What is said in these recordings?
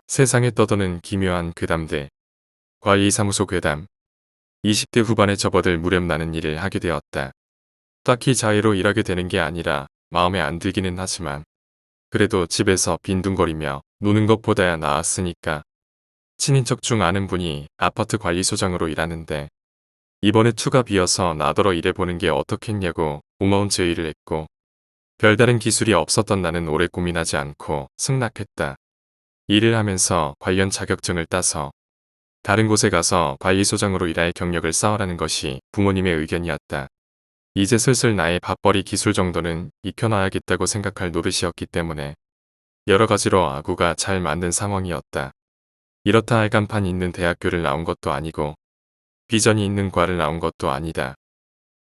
세상에 떠도는 기묘한 괴담들. 관리사무소 괴담. 20대 후반에 접어들 무렵 나는 일을 하게 되었다. 딱히 자의로 일하게 되는 게 아니라 마음에 안 들기는 하지만 그래도 집에서 빈둥거리며 노는 것보다야 나았으니까. 친인척 중 아는 분이 아파트 관리소장으로 일하는데 이번에 투가 비어서 나더러 일해보는 게 어떻겠냐고 고마운 제의를 했고, 별다른 기술이 없었던 나는 오래 고민하지 않고 승낙했다. 일을 하면서 관련 자격증을 따서 다른 곳에 가서 관리소장으로 일할 경력을 쌓으라는 것이 부모님의 의견이었다. 이제 슬슬 나의 밥벌이 기술 정도는 익혀놔야겠다고 생각할 노릇이었기 때문에 여러 가지로 아구가 잘 맞는 상황이었다. 이렇다 할 간판 있는 대학교를 나온 것도 아니고 비전이 있는 과를 나온 것도 아니다.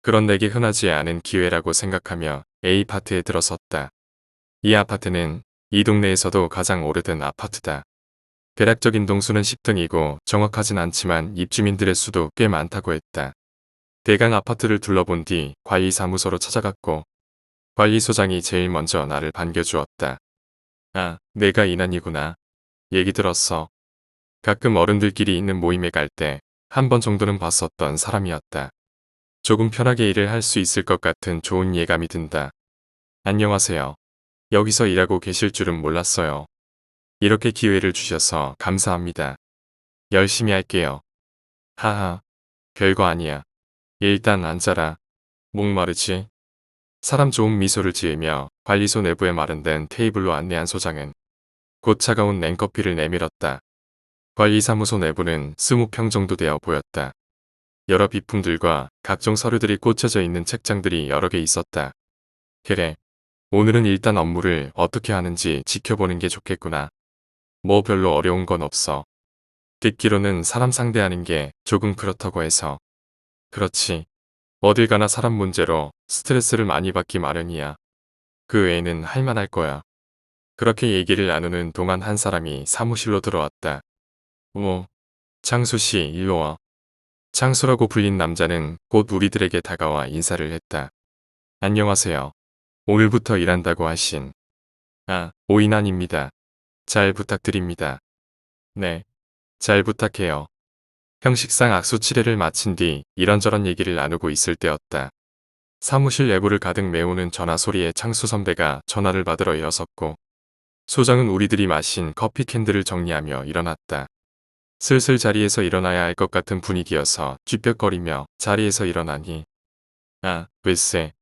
그런 내게 흔하지 않은 기회라고 생각하며 A파트에 들어섰다. 이 아파트는 이 동네에서도 가장 오래된 아파트다. 대략적인 동수는 10등이고 정확하진 않지만 입주민들의 수도 꽤 많다고 했다. 대강 아파트를 둘러본 뒤 관리사무소로 찾아갔고 관리소장이 제일 먼저 나를 반겨주었다. 아, 내가 이난이구나. 얘기 들었어. 가끔 어른들끼리 있는 모임에 갈 때 한 번 정도는 봤었던 사람이었다. 조금 편하게 일을 할 수 있을 것 같은 좋은 예감이 든다. 안녕하세요. 여기서 일하고 계실 줄은 몰랐어요. 이렇게 기회를 주셔서 감사합니다. 열심히 할게요. 하하, 별거 아니야. 일단 앉아라. 목마르지? 사람 좋은 미소를 지으며 관리소 내부에 마련된 테이블로 안내한 소장은 곧 차가운 냉커피를 내밀었다. 관리사무소 내부는 20평 정도 되어 보였다. 여러 비품들과 각종 서류들이 꽂혀져 있는 책장들이 여러 개 있었다. 그래, 오늘은 일단 업무를 어떻게 하는지 지켜보는 게 좋겠구나. 뭐 별로 어려운 건 없어. 듣기로는 사람 상대하는 게 조금 그렇다고 해서. 그렇지. 어딜 가나 사람 문제로 스트레스를 많이 받기 마련이야. 그 외에는 할만할 거야. 그렇게 얘기를 나누는 동안 한 사람이 사무실로 들어왔다. 어머, 창수 씨, 일로 와. 창수라고 불린 남자는 곧 우리들에게 다가와 인사를 했다. 안녕하세요. 오늘부터 일한다고 하신. 아, 오인환입니다. 잘 부탁드립니다. 네, 잘 부탁해요. 형식상 악수 치레를 마친 뒤 이런저런 얘기를 나누고 있을 때였다. 사무실 내부를 가득 메우는 전화 소리에 창수 선배가 전화를 받으러 일어섰고, 소장은 우리들이 마신 커피 캔들을 정리하며 일어났다. 슬슬 자리에서 일어나야 할 것 같은 분위기여서 쥐뼛거리며 자리에서 일어나니. 아, 글쎄.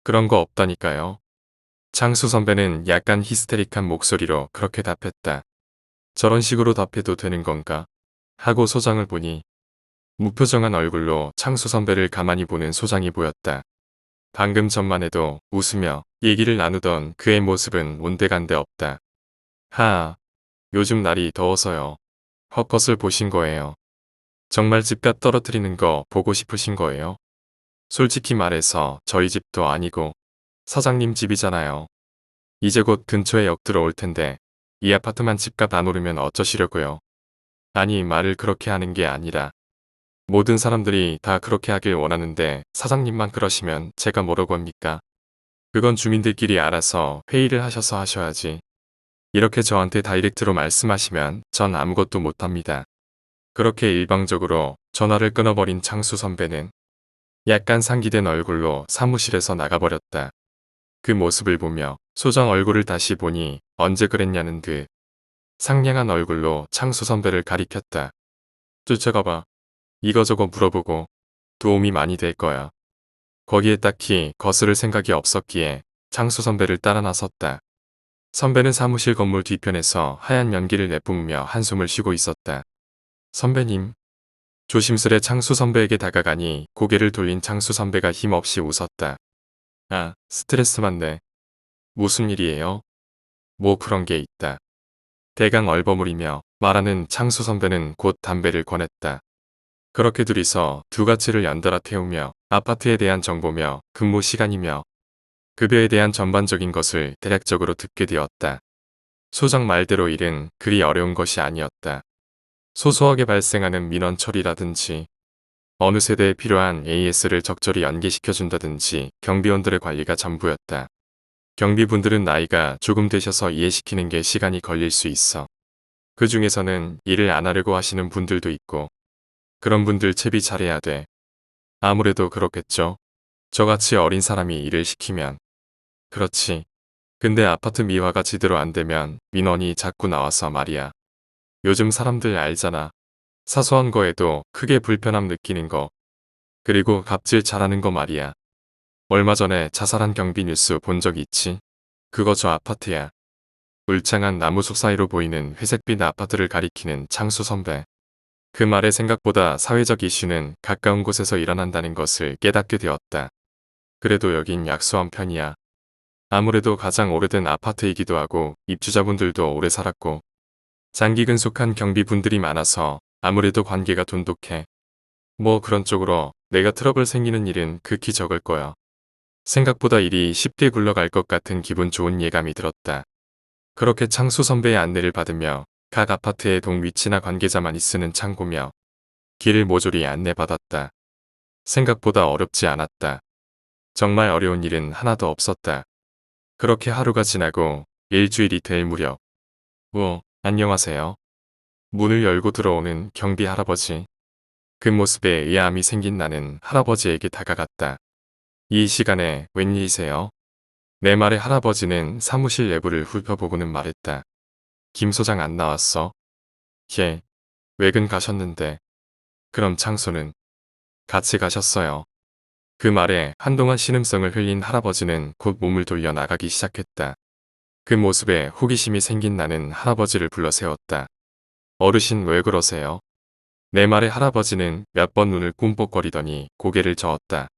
그런 거 없다니까요. 창수 선배는 약간 히스테릭한 목소리로 그렇게 답했다. 저런 식으로 답해도 되는 건가? 하고 소장을 보니 무표정한 얼굴로 창수 선배를 가만히 보는 소장이 보였다. 방금 전만 해도 웃으며 얘기를 나누던 그의 모습은 온데간데 없다. 하아, 요즘 날이 더워서요. 헛것을 보신 거예요. 정말 집값 떨어뜨리는 거 보고 싶으신 거예요? 솔직히 말해서 저희 집도 아니고 사장님 집이잖아요. 이제 곧 근처에 역 들어올 텐데 이 아파트만 집값 안 오르면 어쩌시려고요? 아니, 말을 그렇게 하는 게 아니라 모든 사람들이 다 그렇게 하길 원하는데 사장님만 그러시면 제가 뭐라고 합니까? 그건 주민들끼리 알아서 회의를 하셔서 하셔야지. 이렇게 저한테 다이렉트로 말씀하시면 전 아무것도 못합니다. 그렇게 일방적으로 전화를 끊어버린 창수 선배는 약간 상기된 얼굴로 사무실에서 나가버렸다. 그 모습을 보며 소장 얼굴을 다시 보니 언제 그랬냐는 듯 상냥한 얼굴로 창수 선배를 가리켰다. 쫓아가봐. 이거저거 물어보고 도움이 많이 될 거야. 거기에 딱히 거스를 생각이 없었기에 창수 선배를 따라 나섰다. 선배는 사무실 건물 뒤편에서 하얀 연기를 내뿜으며 한숨을 쉬고 있었다. 선배님. 조심스레 창수 선배에게 다가가니 고개를 돌린 창수 선배가 힘없이 웃었다. 아, 스트레스 받네. 무슨 일이에요? 뭐 그런 게 있다. 대강 얼버무리며 말하는 창수 선배는 곧 담배를 권했다. 그렇게 둘이서 두 가지를 연달아 태우며 아파트에 대한 정보며 근무 시간이며 급여에 대한 전반적인 것을 대략적으로 듣게 되었다. 소장 말대로 일은 그리 어려운 것이 아니었다. 소소하게 발생하는 민원 처리라든지 어느 세대에 필요한 AS를 적절히 연계시켜준다든지 경비원들의 관리가 전부였다. 경비분들은 나이가 조금 되셔서 이해시키는 게 시간이 걸릴 수 있어. 그 중에서는 일을 안 하려고 하시는 분들도 있고 그런 분들 채비 잘해야 돼. 아무래도 그렇겠죠. 저같이 어린 사람이 일을 시키면. 그렇지. 근데 아파트 미화가 제대로 안 되면 민원이 자꾸 나와서 말이야. 요즘 사람들 알잖아. 사소한 거에도 크게 불편함 느끼는 거. 그리고 갑질 잘하는 거 말이야. 얼마 전에 자살한 경비 뉴스 본 적 있지? 그거 저 아파트야. 울창한 나무 속 사이로 보이는 회색빛 아파트를 가리키는 창수 선배. 그 말에 생각보다 사회적 이슈는 가까운 곳에서 일어난다는 것을 깨닫게 되었다. 그래도 여긴 약소한 편이야. 아무래도 가장 오래된 아파트이기도 하고 입주자분들도 오래 살았고 장기 근속한 경비분들이 많아서 아무래도 관계가 돈독해. 뭐 그런 쪽으로 내가 트러블 생기는 일은 극히 적을 거야. 생각보다 일이 쉽게 굴러갈 것 같은 기분 좋은 예감이 들었다. 그렇게 창수 선배의 안내를 받으며 각 아파트의 동 위치나 관계자만이 쓰는 창고며 길을 모조리 안내받았다. 생각보다 어렵지 않았다. 정말 어려운 일은 하나도 없었다. 그렇게 하루가 지나고 일주일이 될 무렵. 안녕하세요. 문을 열고 들어오는 경비 할아버지. 그 모습에 의아함이 생긴 나는 할아버지에게 다가갔다. 이 시간에 웬일이세요? 내 말에 할아버지는 사무실 내부를 훑어보고는 말했다. 김 소장 안 나왔어? 예, 외근 가셨는데. 그럼 창소는? 같이 가셨어요. 그 말에 한동안 신음성을 흘린 할아버지는 곧 몸을 돌려 나가기 시작했다. 그 모습에 호기심이 생긴 나는 할아버지를 불러 세웠다. 어르신 왜 그러세요? 내 말에 할아버지는 몇 번 눈을 꿈뻑거리더니 고개를 저었다.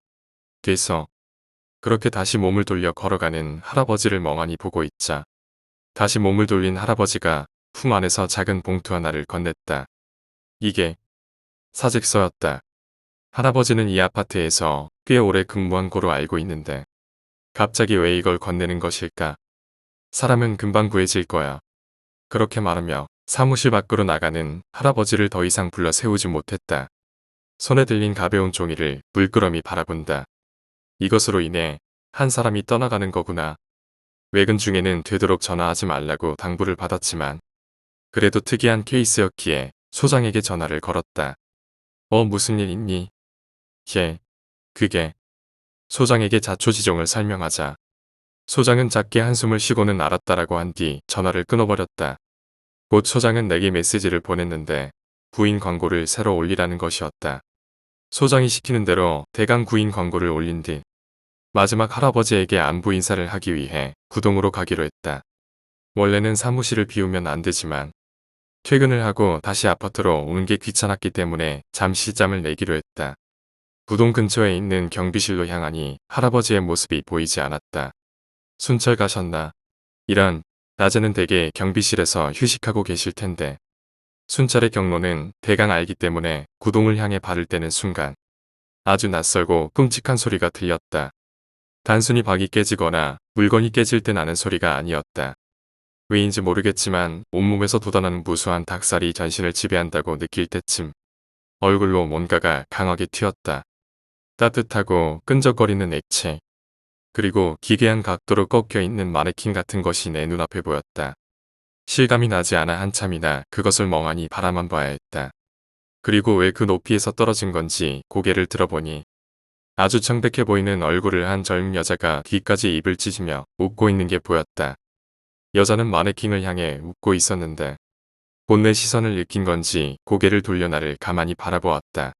됐어. 그렇게 다시 몸을 돌려 걸어가는 할아버지를 멍하니 보고 있자. 다시 몸을 돌린 할아버지가 품 안에서 작은 봉투 하나를 건넸다. 이게 사직서였다. 할아버지는 이 아파트에서 꽤 오래 근무한 거로 알고 있는데 갑자기 왜 이걸 건네는 것일까? 사람은 금방 구해질 거야. 그렇게 말하며 사무실 밖으로 나가는 할아버지를 더 이상 불러 세우지 못했다. 손에 들린 가벼운 종이를 물끄러미 바라본다. 이것으로 인해 한 사람이 떠나가는 거구나. 외근 중에는 되도록 전화하지 말라고 당부를 받았지만 그래도 특이한 케이스였기에 소장에게 전화를 걸었다. 무슨 일 있니? 예, 그게 소장에게 자초지종을 설명하자 소장은 작게 한숨을 쉬고는 알았다라고 한 뒤 전화를 끊어버렸다. 곧 소장은 내게 메시지를 보냈는데 구인 광고를 새로 올리라는 것이었다. 소장이 시키는 대로 대강 구인 광고를 올린 뒤 마지막 할아버지에게 안부 인사를 하기 위해 구동으로 가기로 했다. 원래는 사무실을 비우면 안 되지만 퇴근을 하고 다시 아파트로 오는 게 귀찮았기 때문에 잠시 짬을 내기로 했다. 구동 근처에 있는 경비실로 향하니 할아버지의 모습이 보이지 않았다. 순찰 가셨나? 이런, 낮에는 대개 경비실에서 휴식하고 계실 텐데. 순찰의 경로는 대강 알기 때문에 구동을 향해 발을 떼는 순간 아주 낯설고 끔찍한 소리가 들렸다. 단순히 박이 깨지거나 물건이 깨질 때 나는 소리가 아니었다. 왜인지 모르겠지만 온몸에서 돋아나는 무수한 닭살이 전신을 지배한다고 느낄 때쯤 얼굴로 뭔가가 강하게 튀었다. 따뜻하고 끈적거리는 액체. 그리고 기괴한 각도로 꺾여있는 마네킹 같은 것이 내 눈앞에 보였다. 실감이 나지 않아 한참이나 그것을 멍하니 바라만 봐야 했다. 그리고 왜 그 높이에서 떨어진 건지 고개를 들어보니 아주 청백해 보이는 얼굴을 한 젊은 여자가 귀까지 입을 찢으며 웃고 있는 게 보였다. 여자는 마네킹을 향해 웃고 있었는데 곧 내 시선을 느낀 건지 고개를 돌려 나를 가만히 바라보았다.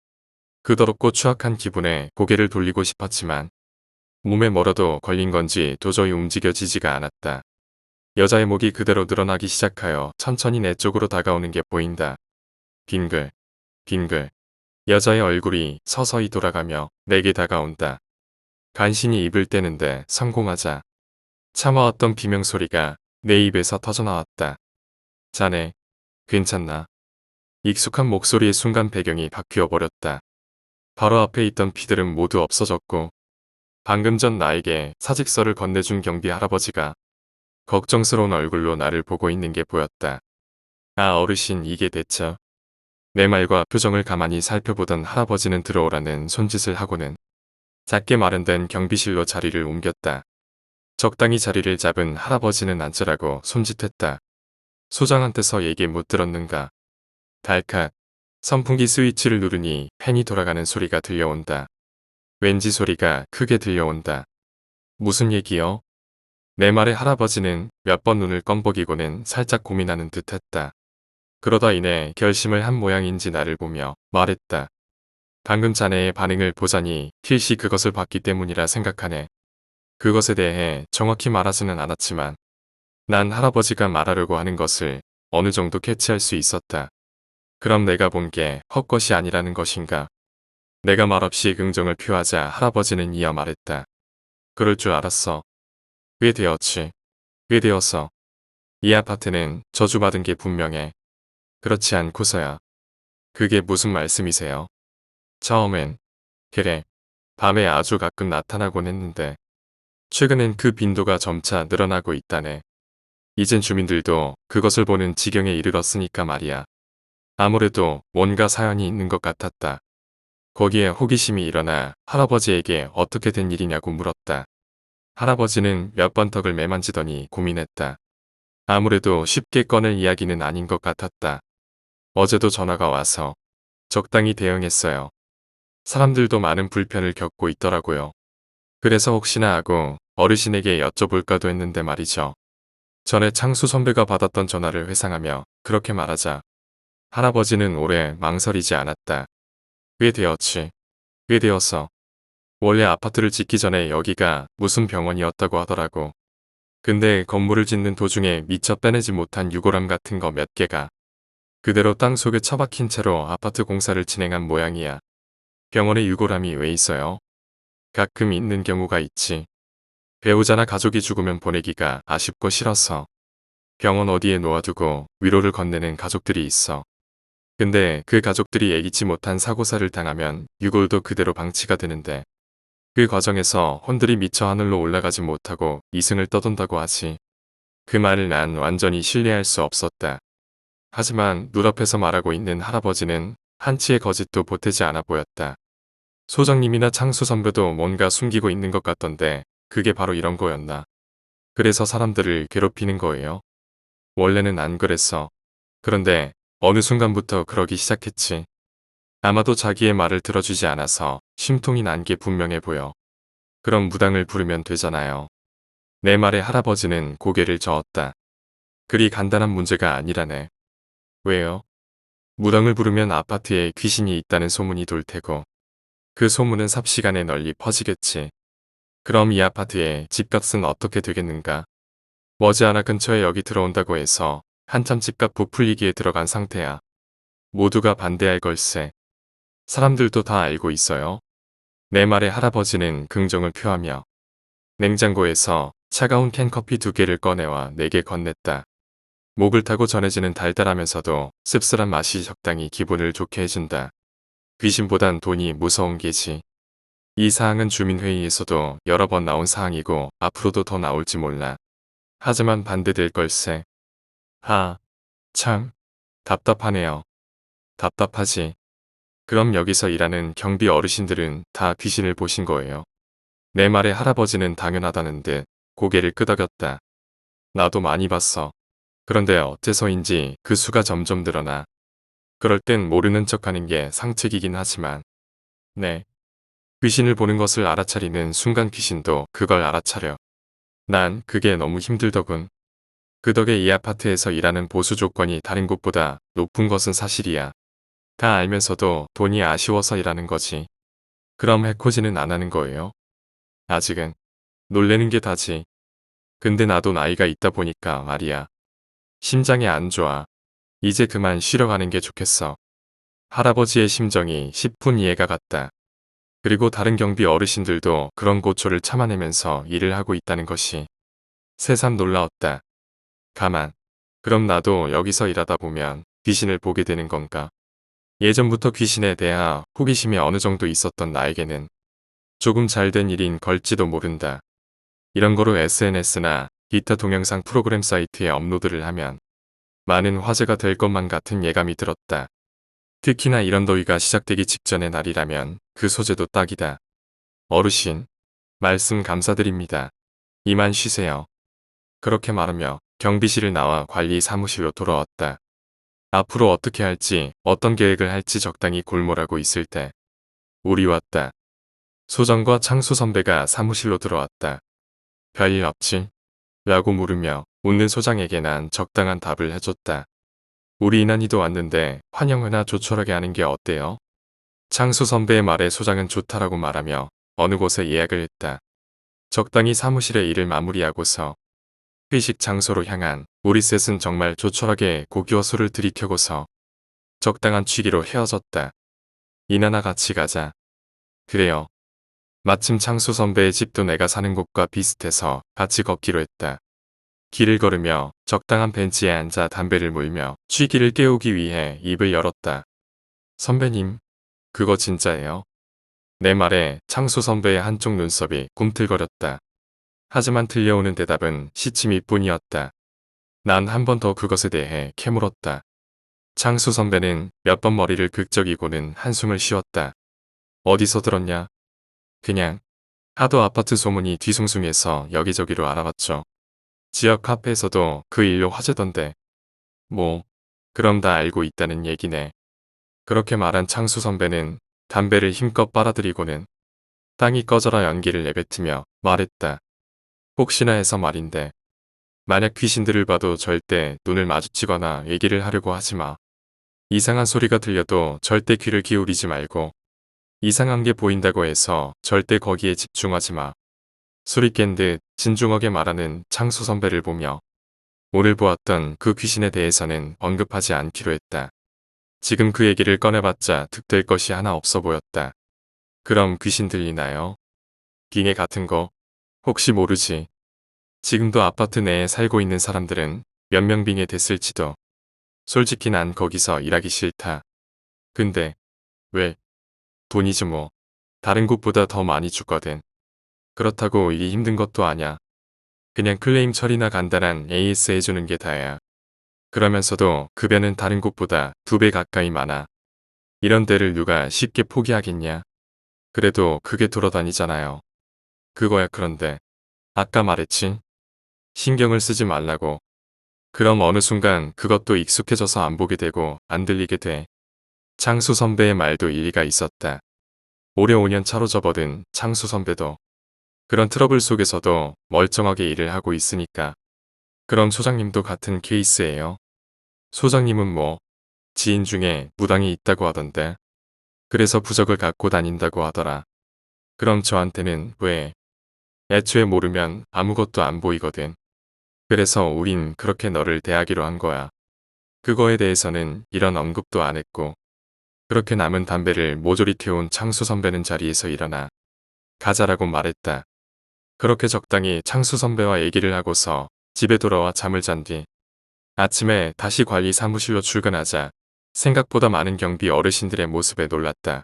그 더럽고 추악한 기분에 고개를 돌리고 싶었지만 몸에 뭐라도 걸린 건지 도저히 움직여지지가 않았다. 여자의 목이 그대로 늘어나기 시작하여 천천히 내 쪽으로 다가오는 게 보인다. 빙글, 빙글. 여자의 얼굴이 서서히 돌아가며 내게 다가온다. 간신히 입을 떼는데 성공하자 참아왔던 비명소리가 내 입에서 터져나왔다. 자네, 괜찮나? 익숙한 목소리의 순간 배경이 바뀌어 버렸다. 바로 앞에 있던 피들은 모두 없어졌고 방금 전 나에게 사직서를 건네준 경비 할아버지가 걱정스러운 얼굴로 나를 보고 있는 게 보였다. 아 어르신 이게 대체. 내 말과 표정을 가만히 살펴보던 할아버지는 들어오라는 손짓을 하고는 작게 마련된 경비실로 자리를 옮겼다. 적당히 자리를 잡은 할아버지는 앉으라고 손짓했다. 소장한테서 얘기 못 들었는가. 달칵. 선풍기 스위치를 누르니 팬이 돌아가는 소리가 들려온다. 왠지 소리가 크게 들려온다. 무슨 얘기요? 내 말에 할아버지는 몇 번 눈을 껌벅이고는 살짝 고민하는 듯 했다. 그러다 이내 결심을 한 모양인지 나를 보며 말했다. 방금 자네의 반응을 보자니 필시 그것을 봤기 때문이라 생각하네. 그것에 대해 정확히 말하지는 않았지만 난 할아버지가 말하려고 하는 것을 어느 정도 캐치할 수 있었다. 그럼 내가 본 게 헛것이 아니라는 것인가? 내가 말없이 긍정을 표하자 할아버지는 이어 말했다. 그럴 줄 알았어. 왜 되었지? 왜 되었어? 이 아파트는 저주받은 게 분명해. 그렇지 않고서야. 그게 무슨 말씀이세요? 처음엔 그래. 밤에 아주 가끔 나타나곤 했는데 최근엔 그 빈도가 점차 늘어나고 있다네. 이젠 주민들도 그것을 보는 지경에 이르렀으니까 말이야. 아무래도 뭔가 사연이 있는 것 같았다. 거기에 호기심이 일어나 할아버지에게 어떻게 된 일이냐고 물었다. 할아버지는 몇 번 턱을 매만지더니 고민했다. 아무래도 쉽게 꺼낼 이야기는 아닌 것 같았다. 어제도 전화가 와서 적당히 대응했어요. 사람들도 많은 불편을 겪고 있더라고요. 그래서 혹시나 하고 어르신에게 여쭤볼까도 했는데 말이죠. 전에 창수 선배가 받았던 전화를 회상하며 그렇게 말하자 할아버지는 오래 망설이지 않았다. 왜 되었지? 왜 되었어? 원래 아파트를 짓기 전에 여기가 무슨 병원이었다고 하더라고. 근데 건물을 짓는 도중에 미처 빼내지 못한 유골함 같은 거 몇 개가 그대로 땅속에 처박힌 채로 아파트 공사를 진행한 모양이야. 병원에 유골함이 왜 있어요? 가끔 있는 경우가 있지. 배우자나 가족이 죽으면 보내기가 아쉽고 싫어서 병원 어디에 놓아두고 위로를 건네는 가족들이 있어. 근데 그 가족들이 예기치 못한 사고사를 당하면 유골도 그대로 방치가 되는데 그 과정에서 혼들이 미처 하늘로 올라가지 못하고 이승을 떠돈다고 하지. 그 말을 난 완전히 신뢰할 수 없었다. 하지만 눈앞에서 말하고 있는 할아버지는 한치의 거짓도 보태지 않아 보였다. 소장님이나 창수 선배도 뭔가 숨기고 있는 것 같던데 그게 바로 이런 거였나. 그래서 사람들을 괴롭히는 거예요. 원래는 안 그랬어. 그런데 어느 순간부터 그러기 시작했지. 아마도 자기의 말을 들어주지 않아서 심통이 난 게 분명해 보여. 그럼 무당을 부르면 되잖아요. 내 말에 할아버지는 고개를 저었다. 그리 간단한 문제가 아니라네. 왜요? 무당을 부르면 아파트에 귀신이 있다는 소문이 돌 테고 그 소문은 삽시간에 널리 퍼지겠지. 그럼 이 아파트의 집값은 어떻게 되겠는가? 머지않아 근처에 여기 들어온다고 해서 한참 집값 부풀리기에 들어간 상태야. 모두가 반대할 걸세. 사람들도 다 알고 있어요. 내 말에 할아버지는 긍정을 표하며 냉장고에서 차가운 캔커피 2개를 꺼내와 내게 건넸다. 목을 타고 전해지는 달달하면서도 씁쓸한 맛이 적당히 기분을 좋게 해준다. 귀신보단 돈이 무서운 게지. 이 사항은 주민회의에서도 여러 번 나온 사항이고 앞으로도 더 나올지 몰라. 하지만 반대될 걸세. 참, 답답하네요. 답답하지. 그럼 여기서 일하는 경비 어르신들은 다 귀신을 보신 거예요. 내 말에 할아버지는 당연하다는 듯 고개를 끄덕였다. 나도 많이 봤어. 그런데 어째서인지 그 수가 점점 늘어나. 그럴 땐 모르는 척하는 게 상책이긴 하지만 네. 귀신을 보는 것을 알아차리는 순간 귀신도 그걸 알아차려. 난 그게 너무 힘들더군. 그 덕에 이 아파트에서 일하는 보수 조건이 다른 곳보다 높은 것은 사실이야. 다 알면서도 돈이 아쉬워서 일하는 거지. 그럼 해코지는 안 하는 거예요? 아직은. 놀래는 게 다지. 근데 나도 나이가 있다 보니까 말이야. 심장이 안 좋아. 이제 그만 쉬러 가는 게 좋겠어. 할아버지의 심정이 10분 이해가 갔다. 그리고 다른 경비 어르신들도 그런 고초를 참아내면서 일을 하고 있다는 것이 새삼 놀라웠다. 가만. 그럼 나도 여기서 일하다 보면 귀신을 보게 되는 건가? 예전부터 귀신에 대한 호기심이 어느 정도 있었던 나에게는 조금 잘된 일인 걸지도 모른다. 이런 거로 SNS나 기타 동영상 프로그램 사이트에 업로드를 하면 많은 화제가 될 것만 같은 예감이 들었다. 특히나 이런 더위가 시작되기 직전의 날이라면 그 소재도 딱이다. 어르신, 말씀 감사드립니다. 이만 쉬세요. 그렇게 말하며 경비실을 나와 관리 사무실로 돌아왔다. 앞으로 어떻게 할지, 어떤 계획을 할지 적당히 골몰하고 있을 때 우리 왔다. 소정과 창수 선배가 사무실로 들어왔다. 별일 없지? 라고 물으며 웃는 소장에게 난 적당한 답을 해줬다. 우리 이난이도 왔는데 환영회나 조촐하게 하는 게 어때요? 창수 선배의 말에 소장은 좋다라고 말하며 어느 곳에 예약을 했다. 적당히 사무실의 일을 마무리하고서 회식 장소로 향한 우리 셋은 정말 조촐하게 고기와 술을 들이켜고서 적당한 취기로 헤어졌다. 이나나 같이 가자. 그래요. 마침 창수 선배의 집도 내가 사는 곳과 비슷해서 같이 걷기로 했다. 길을 걸으며 적당한 벤치에 앉아 담배를 물며 취기를 깨우기 위해 입을 열었다. 선배님, 그거 진짜예요? 내 말에 창수 선배의 한쪽 눈썹이 꿈틀거렸다. 하지만 들려오는 대답은 시침일 뿐이었다. 난 한 번 더 그것에 대해 캐물었다. 창수 선배는 몇 번 머리를 긁적이고는 한숨을 쉬었다. 어디서 들었냐? 그냥 하도 아파트 소문이 뒤숭숭해서 여기저기로 알아봤죠. 지역 카페에서도 그 일로 화제던데. 뭐, 그럼 다 알고 있다는 얘기네. 그렇게 말한 창수 선배는 담배를 힘껏 빨아들이고는 땅이 꺼져라 연기를 내뱉으며 말했다. 혹시나 해서 말인데 만약 귀신들을 봐도 절대 눈을 마주치거나 얘기를 하려고 하지 마. 이상한 소리가 들려도 절대 귀를 기울이지 말고 이상한 게 보인다고 해서 절대 거기에 집중하지 마. 술이 깬 듯 진중하게 말하는 창수 선배를 보며 오늘 보았던 그 귀신에 대해서는 언급하지 않기로 했다. 지금 그 얘기를 꺼내봤자 득될 것이 하나 없어 보였다. 그럼 귀신 들리나요? 빙해 같은 거? 혹시 모르지. 지금도 아파트 내에 살고 있는 사람들은 몇 명 빙해 됐을지도. 솔직히 난 거기서 일하기 싫다. 근데 왜? 돈이지 뭐. 다른 곳보다 더 많이 주거든. 그렇다고 일이 힘든 것도 아냐. 그냥 클레임 처리나 간단한 AS 해주는 게 다야. 그러면서도 급여는 다른 곳보다 2배 가까이 많아. 이런 데를 누가 쉽게 포기하겠냐. 그래도 그게 돌아다니잖아요. 그거야. 그런데 아까 말했지. 신경을 쓰지 말라고. 그럼 어느 순간 그것도 익숙해져서 안 보게 되고 안 들리게 돼. 창수 선배의 말도 일리가 있었다. 올해 5년 차로 접어든 창수 선배도 그런 트러블 속에서도 멀쩡하게 일을 하고 있으니까. 그럼 소장님도 같은 케이스예요. 소장님은 뭐 지인 중에 무당이 있다고 하던데. 그래서 부적을 갖고 다닌다고 하더라. 그럼 저한테는 왜? 애초에 모르면 아무것도 안 보이거든. 그래서 우린 그렇게 너를 대하기로 한 거야. 그거에 대해서는 이런 언급도 안 했고. 그렇게 남은 담배를 모조리 태운 창수 선배는 자리에서 일어나 가자라고 말했다. 그렇게 적당히 창수 선배와 얘기를 하고서 집에 돌아와 잠을 잔 뒤 아침에 다시 관리 사무실로 출근하자 생각보다 많은 경비 어르신들의 모습에 놀랐다.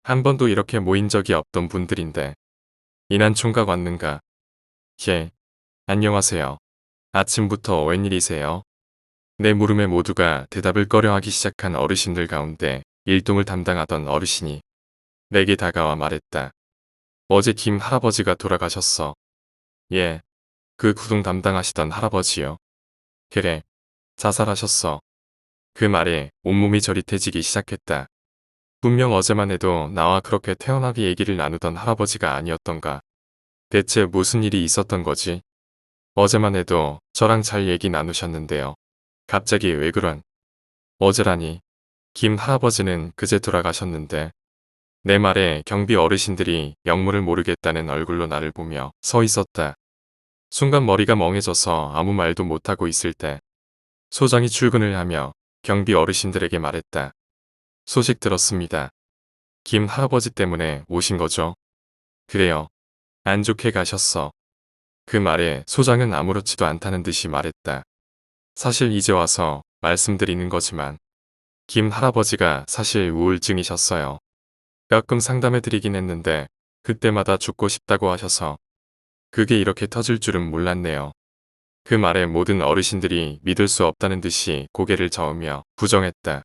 한 번도 이렇게 모인 적이 없던 분들인데. 이난 총각 왔는가? 예. 안녕하세요. 아침부터 웬일이세요? 내 물음에 모두가 대답을 꺼려하기 시작한 어르신들 가운데 일동을 담당하던 어르신이 내게 다가와 말했다. 어제 김 할아버지가 돌아가셨어. 예. 그 구동 담당하시던 할아버지요. 그래. 자살하셨어. 그 말에 온몸이 저릿해지기 시작했다. 분명 어제만 해도 나와 그렇게 태연하게 얘기를 나누던 할아버지가 아니었던가. 대체 무슨 일이 있었던 거지? 어제만 해도 저랑 잘 얘기 나누셨는데요. 갑자기 왜 그런? 어제라니. 김 할아버지는 그제 돌아가셨는데. 내 말에 경비 어르신들이 영문을 모르겠다는 얼굴로 나를 보며 서 있었다. 순간 머리가 멍해져서 아무 말도 못하고 있을 때 소장이 출근을 하며 경비 어르신들에게 말했다. 소식 들었습니다. 김 할아버지 때문에 오신 거죠? 그래요. 안 좋게 가셨어. 그 말에 소장은 아무렇지도 않다는 듯이 말했다. 사실 이제 와서 말씀드리는 거지만 김 할아버지가 사실 우울증이셨어요. 가끔 상담해드리긴 했는데 그때마다 죽고 싶다고 하셔서 그게 이렇게 터질 줄은 몰랐네요. 그 말에 모든 어르신들이 믿을 수 없다는 듯이 고개를 저으며 부정했다.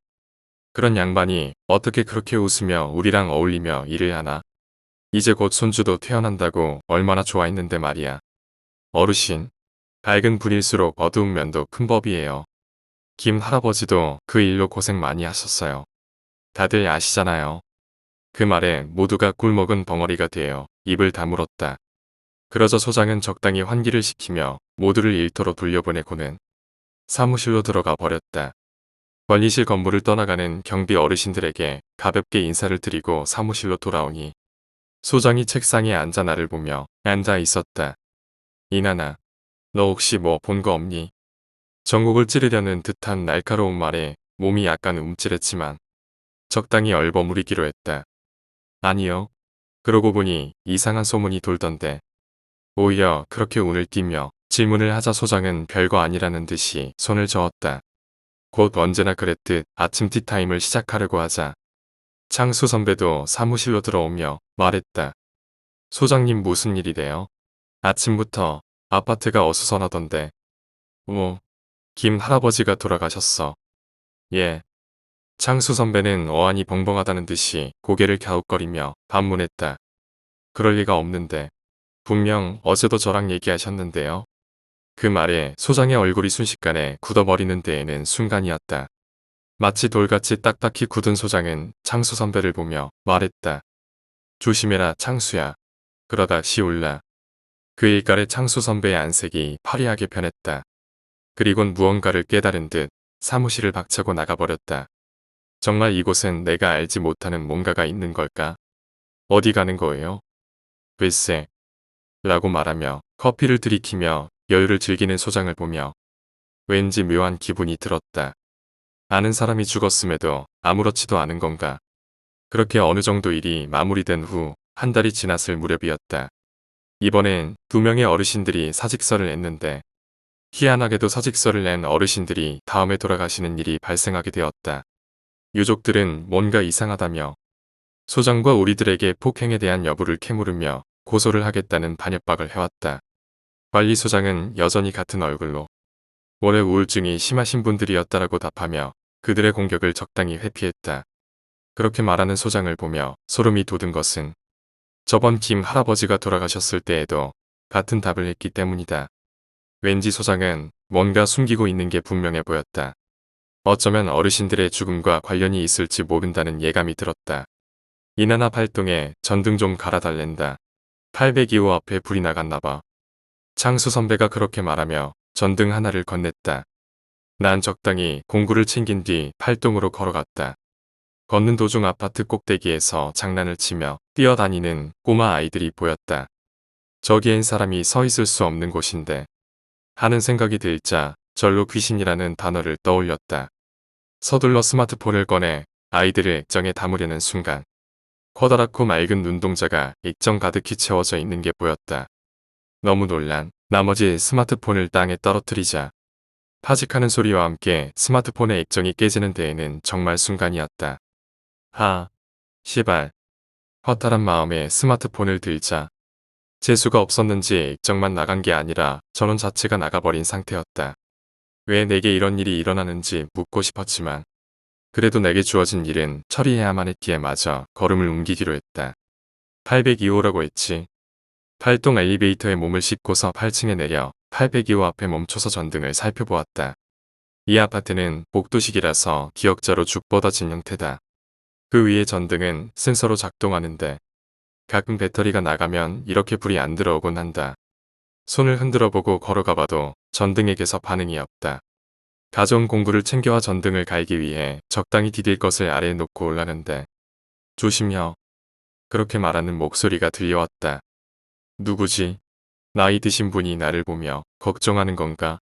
그런 양반이 어떻게 그렇게 웃으며 우리랑 어울리며 일을 하나? 이제 곧 손주도 태어난다고 얼마나 좋아했는데 말이야. 어르신, 밝은 분일수록 어두운 면도 큰 법이에요. 김 할아버지도 그 일로 고생 많이 하셨어요. 다들 아시잖아요. 그 말에 모두가 꿀먹은 벙어리가 되어 입을 다물었다. 그러자 소장은 적당히 환기를 시키며 모두를 일터로 돌려보내고는 사무실로 들어가 버렸다. 관리실 건물을 떠나가는 경비 어르신들에게 가볍게 인사를 드리고 사무실로 돌아오니 소장이 책상에 앉아 나를 보며 앉아 있었다. 이나나, 너 혹시 뭐 본 거 없니? 전곡을 찌르려는 듯한 날카로운 말에 몸이 약간 움찔했지만 적당히 얼버무리기로 했다. 아니요. 그러고 보니 이상한 소문이 돌던데. 오히려 그렇게 운을 띄며 질문을 하자 소장은 별거 아니라는 듯이 손을 저었다. 곧 언제나 그랬듯 아침 티타임을 시작하려고 하자 창수 선배도 사무실로 들어오며 말했다. 소장님 무슨 일이래요? 아침부터 아파트가 어수선하던데. 김 할아버지가 돌아가셨어. 예. 창수 선배는 어안이 벙벙하다는 듯이 고개를 갸웃거리며 반문했다. 그럴 리가 없는데. 분명 어제도 저랑 얘기하셨는데요. 그 말에 소장의 얼굴이 순식간에 굳어버리는 데에는 순간이었다. 마치 돌같이 딱딱히 굳은 소장은 창수 선배를 보며 말했다. 조심해라 창수야. 그러다 시울라. 그 일갈에 창수 선배의 안색이 화려하게 변했다. 그리곤 무언가를 깨달은 듯 사무실을 박차고 나가버렸다. 정말 이곳엔 내가 알지 못하는 뭔가가 있는 걸까? 어디 가는 거예요? 글쎄. 라고 말하며 커피를 들이키며 여유를 즐기는 소장을 보며 왠지 묘한 기분이 들었다. 아는 사람이 죽었음에도 아무렇지도 않은 건가. 그렇게 어느 정도 일이 마무리된 후 한 달이 지났을 무렵이었다. 이번엔 2명의 어르신들이 사직서를 냈는데 희한하게도 사직서를 낸 어르신들이 다음에 돌아가시는 일이 발생하게 되었다. 유족들은 뭔가 이상하다며 소장과 우리들에게 폭행에 대한 여부를 캐물으며 고소를 하겠다는 반협박을 해왔다. 관리소장은 여전히 같은 얼굴로 원래 우울증이 심하신 분들이었다라고 답하며 그들의 공격을 적당히 회피했다. 그렇게 말하는 소장을 보며 소름이 돋은 것은 저번 김 할아버지가 돌아가셨을 때에도 같은 답을 했기 때문이다. 왠지 소장은 뭔가 숨기고 있는 게 분명해 보였다. 어쩌면 어르신들의 죽음과 관련이 있을지 모른다는 예감이 들었다. 이나나 팔동에 전등 좀 갈아달랜다. 802호 앞에 불이 나갔나봐. 창수 선배가 그렇게 말하며 전등 하나를 건넸다. 난 적당히 공구를 챙긴 뒤 팔동으로 걸어갔다. 걷는 도중 아파트 꼭대기에서 장난을 치며 뛰어다니는 꼬마 아이들이 보였다. 저기엔 사람이 서 있을 수 없는 곳인데 하는 생각이 들자 절로 귀신이라는 단어를 떠올렸다. 서둘러 스마트폰을 꺼내 아이들을 액정에 담으려는 순간 커다랗고 맑은 눈동자가 액정 가득히 채워져 있는 게 보였다. 너무 놀란 나머지 스마트폰을 땅에 떨어뜨리자 파직하는 소리와 함께 스마트폰의 액정이 깨지는 데에는 정말 순간이었다. 시발. 허탈한 마음에 스마트폰을 들자 재수가 없었는지 액정만 나간 게 아니라 전원 자체가 나가버린 상태였다. 왜 내게 이런 일이 일어나는지 묻고 싶었지만 그래도 내게 주어진 일은 처리해야만 했기에 마저 걸음을 옮기기로 했다. 802호라고 했지. 8동 엘리베이터에 몸을 싣고서 8층에 내려 802호 앞에 멈춰서 전등을 살펴보았다. 이 아파트는 복도식이라서 기역자로 죽 뻗어진 형태다. 그 위에 전등은 센서로 작동하는데 가끔 배터리가 나가면 이렇게 불이 안 들어오곤 한다. 손을 흔들어 보고 걸어가봐도 전등에게서 반응이 없다. 가져온 공구를 챙겨와 전등을 갈기 위해 적당히 디딜 것을 아래에 놓고 올라는데 조심혀. 그렇게 말하는 목소리가 들려왔다. 누구지? 나이 드신 분이 나를 보며 걱정하는 건가?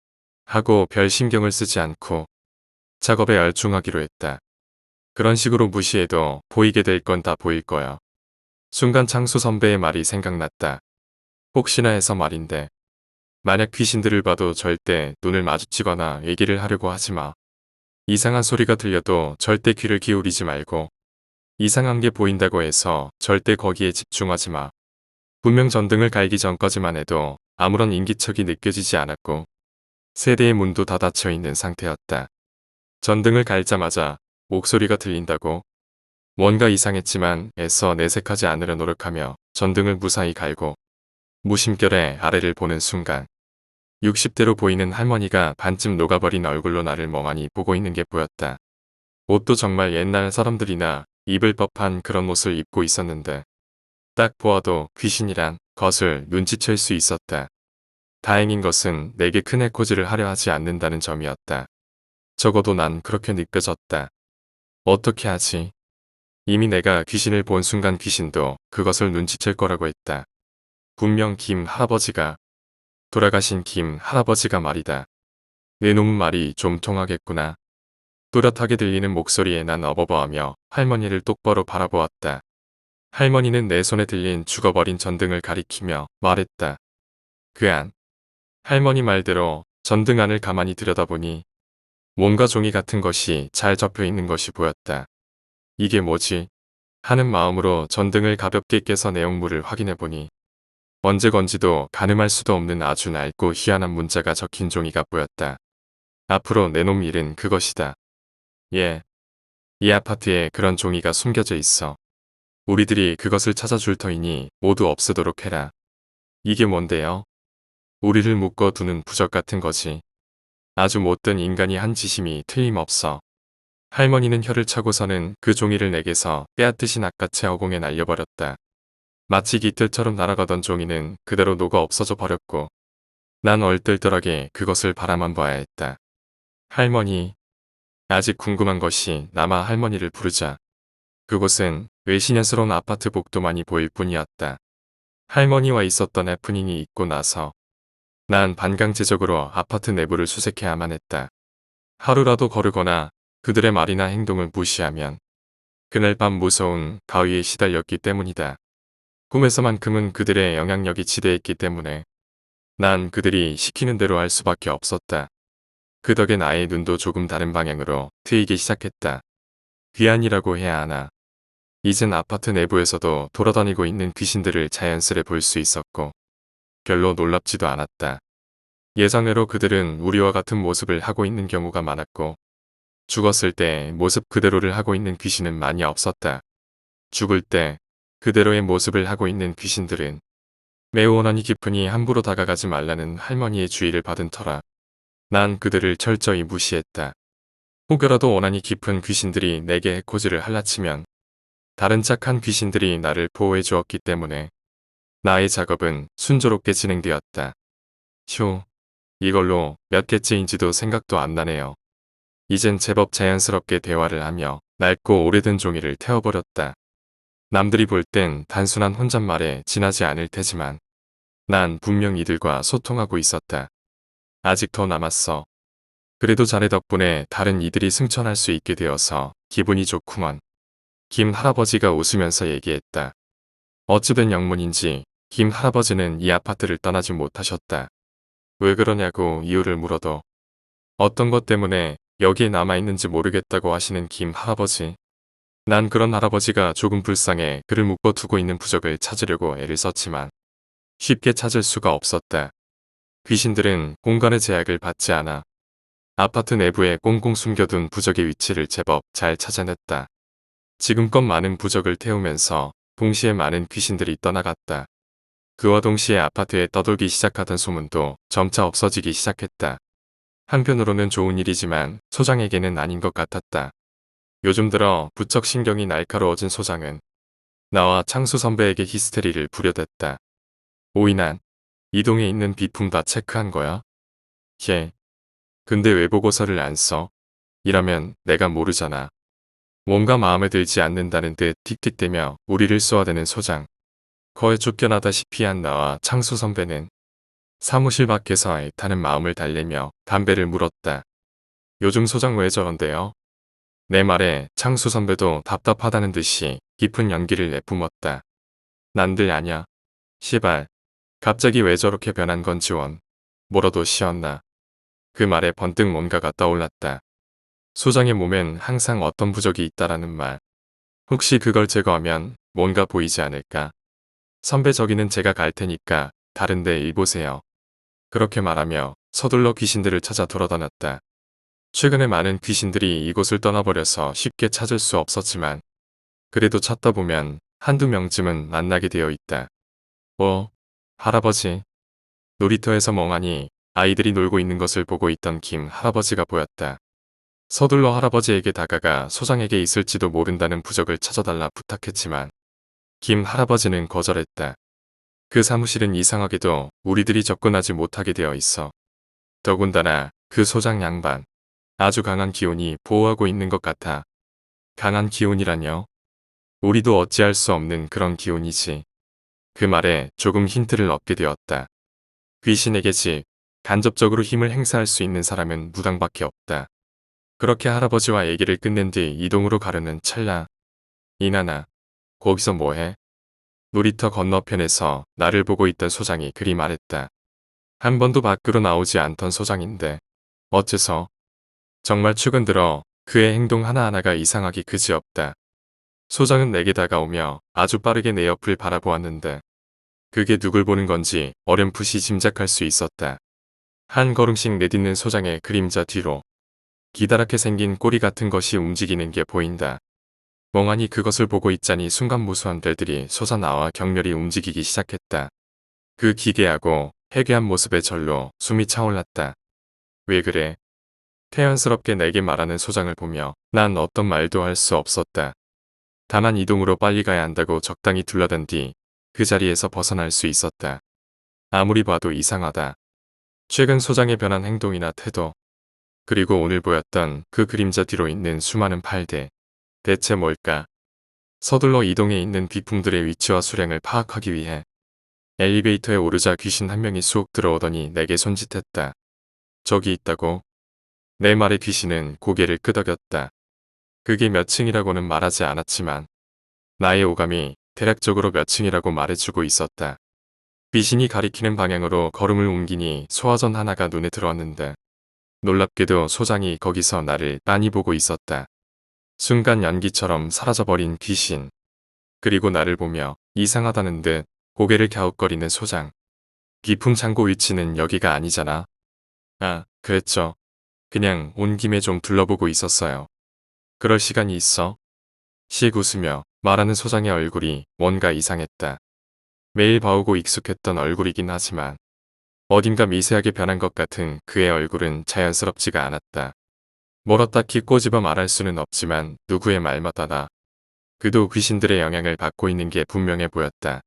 하고 별 신경을 쓰지 않고 작업에 열중하기로 했다. 그런 식으로 무시해도 보이게 될 건 다 보일 거야. 순간 창수 선배의 말이 생각났다. 혹시나 해서 말인데 만약 귀신들을 봐도 절대 눈을 마주치거나 얘기를 하려고 하지 마. 이상한 소리가 들려도 절대 귀를 기울이지 말고 이상한 게 보인다고 해서 절대 거기에 집중하지 마. 분명 전등을 갈기 전까지만 해도 아무런 인기척이 느껴지지 않았고 세대의 문도 다 닫혀 있는 상태였다. 전등을 갈자마자 목소리가 들린다고? 뭔가 이상했지만 애써 내색하지 않으려 노력하며 전등을 무사히 갈고 무심결에 아래를 보는 순간 60대로 보이는 할머니가 반쯤 녹아버린 얼굴로 나를 멍하니 보고 있는 게 보였다. 옷도 정말 옛날 사람들이나 입을 법한 그런 옷을 입고 있었는데 딱 보아도 귀신이란 것을 눈치챌 수 있었다. 다행인 것은 내게 큰 해코지를 하려 하지 않는다는 점이었다. 적어도 난 그렇게 느껴졌다. 어떻게 하지? 이미 내가 귀신을 본 순간 귀신도 그것을 눈치챌 거라고 했다. 분명 김 할아버지가, 돌아가신 김 할아버지가 말이다. 내 놈 말이 좀 통하겠구나. 또렷하게 들리는 목소리에 난 어버버하며 할머니를 똑바로 바라보았다. 할머니는 내 손에 들린 죽어버린 전등을 가리키며 말했다. 그 안. 할머니 말대로 전등 안을 가만히 들여다보니 뭔가 종이 같은 것이 잘 접혀 있는 것이 보였다. 이게 뭐지? 하는 마음으로 전등을 가볍게 깨서 내용물을 확인해보니 언제 건지도 가늠할 수도 없는 아주 낡고 희한한 문자가 적힌 종이가 보였다. 앞으로 내놓을 일은 그것이다. 예. 이 아파트에 그런 종이가 숨겨져 있어. 우리들이 그것을 찾아줄 터이니 모두 없애도록 해라. 이게 뭔데요? 우리를 묶어두는 부적 같은 거지. 아주 못된 인간이 한 짓임이 틀림없어. 할머니는 혀를 차고서는 그 종이를 내게서 빼앗듯이 낚아채 허공에 날려버렸다. 마치 깃털처럼 날아가던 종이는 그대로 녹아 없어져 버렸고 난 얼떨떨하게 그것을 바라만 봐야 했다. 할머니. 아직 궁금한 것이 남아 할머니를 부르자 그곳은 외신년스러운 아파트 복도만이 보일 뿐이었다. 할머니와 있었던 해프닝이 있고 나서 난 반강제적으로 아파트 내부를 수색해야만 했다. 하루라도 거르거나 그들의 말이나 행동을 무시하면 그날 밤 무서운 가위에 시달렸기 때문이다. 꿈에서만큼은 그들의 영향력이 지대했기 때문에 난 그들이 시키는 대로 할 수밖에 없었다. 그 덕에 나의 눈도 조금 다른 방향으로 트이기 시작했다. 귀한이라고 해야 하나. 이젠 아파트 내부에서도 돌아다니고 있는 귀신들을 자연스레 볼 수 있었고 별로 놀랍지도 않았다. 예상외로 그들은 우리와 같은 모습을 하고 있는 경우가 많았고 죽었을 때 모습 그대로를 하고 있는 귀신은 많이 없었다. 죽을 때 그대로의 모습을 하고 있는 귀신들은 매우 원한이 깊으니 함부로 다가가지 말라는 할머니의 주의를 받은 터라 난 그들을 철저히 무시했다. 혹여라도 원한이 깊은 귀신들이 내게 해코지를 할라치면 다른 착한 귀신들이 나를 보호해 주었기 때문에 나의 작업은 순조롭게 진행되었다. 휴, 이걸로 몇 개째인지도 생각도 안 나네요. 이젠 제법 자연스럽게 대화를 하며 낡고 오래된 종이를 태워버렸다. 남들이 볼 땐 단순한 혼잣말에 지나지 않을 테지만 난 분명 이들과 소통하고 있었다. 아직 더 남았어. 그래도 자네 덕분에 다른 이들이 승천할 수 있게 되어서 기분이 좋구먼. 김 할아버지가 웃으면서 얘기했다. 어찌된 영문인지 김 할아버지는 이 아파트를 떠나지 못하셨다. 왜 그러냐고 이유를 물어도 어떤 것 때문에 여기에 남아있는지 모르겠다고 하시는 김 할아버지. 난 그런 할아버지가 조금 불쌍해 그를 묶어두고 있는 부적을 찾으려고 애를 썼지만 쉽게 찾을 수가 없었다. 귀신들은 공간의 제약을 받지 않아 아파트 내부에 꽁꽁 숨겨둔 부적의 위치를 제법 잘 찾아냈다. 지금껏 많은 부적을 태우면서 동시에 많은 귀신들이 떠나갔다. 그와 동시에 아파트에 떠돌기 시작하던 소문도 점차 없어지기 시작했다. 한편으로는 좋은 일이지만 소장에게는 아닌 것 같았다. 요즘 들어 부쩍 신경이 날카로워진 소장은 나와 창수 선배에게 히스테리를 부려댔다. 오이난, 이동에 있는 비품 다 체크한 거야? 예. 근데 왜 보고서를 안 써? 이러면 내가 모르잖아. 뭔가 마음에 들지 않는다는 듯 틱틱대며 우리를 쏘아대는 소장. 거에 쫓겨나다시피 한 나와 창수 선배는 사무실 밖에서 애타는 마음을 달래며 담배를 물었다. 요즘 소장 왜 저런데요? 내 말에 창수 선배도 답답하다는 듯이 깊은 연기를 내뿜었다. 난들 아냐. 시발. 갑자기 왜 저렇게 변한 건지 원. 뭐라도 쉬었나. 그 말에 번뜩 뭔가가 떠올랐다. 소장의 몸엔 항상 어떤 부적이 있다라는 말. 혹시 그걸 제거하면 뭔가 보이지 않을까? 선배 저기는 제가 갈 테니까 다른데 일 보세요. 그렇게 말하며 서둘러 귀신들을 찾아 돌아다녔다. 최근에 많은 귀신들이 이곳을 떠나버려서 쉽게 찾을 수 없었지만 그래도 찾다 보면 한두 명쯤은 만나게 되어 있다. 할아버지. 놀이터에서 멍하니 아이들이 놀고 있는 것을 보고 있던 김 할아버지가 보였다. 서둘러 할아버지에게 다가가 소장에게 있을지도 모른다는 부적을 찾아달라 부탁했지만 김 할아버지는 거절했다. 그 사무실은 이상하게도 우리들이 접근하지 못하게 되어 있어. 더군다나 그 소장 양반, 아주 강한 기운이 보호하고 있는 것 같아. 강한 기운이라뇨? 우리도 어찌할 수 없는 그런 기운이지. 그 말에 조금 힌트를 얻게 되었다. 귀신에게 즉 간접적으로 힘을 행사할 수 있는 사람은 무당밖에 없다. 그렇게 할아버지와 얘기를 끝낸 뒤 이동으로 가려는 찰나. 이나나, 거기서 뭐해? 놀이터 건너편에서 나를 보고 있던 소장이 그리 말했다. 한 번도 밖으로 나오지 않던 소장인데 어째서? 정말 최근 들어 그의 행동 하나하나가 이상하기 그지없다. 소장은 내게 다가오며 아주 빠르게 내 옆을 바라보았는데 그게 누굴 보는 건지 어렴풋이 짐작할 수 있었다. 한 걸음씩 내딛는 소장의 그림자 뒤로 기다랗게 생긴 꼬리 같은 것이 움직이는 게 보인다. 멍하니 그것을 보고 있자니 순간 무수한 별들이 솟아나와 격렬히 움직이기 시작했다. 그 기괴하고 해괴한 모습에 절로 숨이 차올랐다. 왜 그래? 태연스럽게 내게 말하는 소장을 보며 난 어떤 말도 할 수 없었다. 다만 이동으로 빨리 가야 한다고 적당히 둘러댄 뒤 그 자리에서 벗어날 수 있었다. 아무리 봐도 이상하다. 최근 소장의 변한 행동이나 태도, 그리고 오늘 보였던 그 그림자 뒤로 있는 수많은 팔들. 대체 뭘까? 서둘러 이동해 있는 비품들의 위치와 수량을 파악하기 위해 엘리베이터에 오르자 귀신 한 명이 쑥 들어오더니 내게 손짓했다. 저기 있다고? 내 말에 귀신은 고개를 끄덕였다. 그게 몇 층이라고는 말하지 않았지만 나의 오감이 대략적으로 몇 층이라고 말해주고 있었다. 귀신이 가리키는 방향으로 걸음을 옮기니 소화전 하나가 눈에 들어왔는데 놀랍게도 소장이 거기서 나를 빤히 보고 있었다. 순간 연기처럼 사라져버린 귀신. 그리고 나를 보며 이상하다는 듯 고개를 갸웃거리는 소장. 비품 창고 위치는 여기가 아니잖아. 아, 그랬죠. 그냥 온 김에 좀 둘러보고 있었어요. 그럴 시간이 있어? 씩 웃으며 말하는 소장의 얼굴이 뭔가 이상했다. 매일 봐오고 익숙했던 얼굴이긴 하지만 어딘가 미세하게 변한 것 같은 그의 얼굴은 자연스럽지가 않았다. 뭐라 딱히 꼬집어 말할 수는 없지만 누구의 말마다다. 그도 귀신들의 영향을 받고 있는 게 분명해 보였다.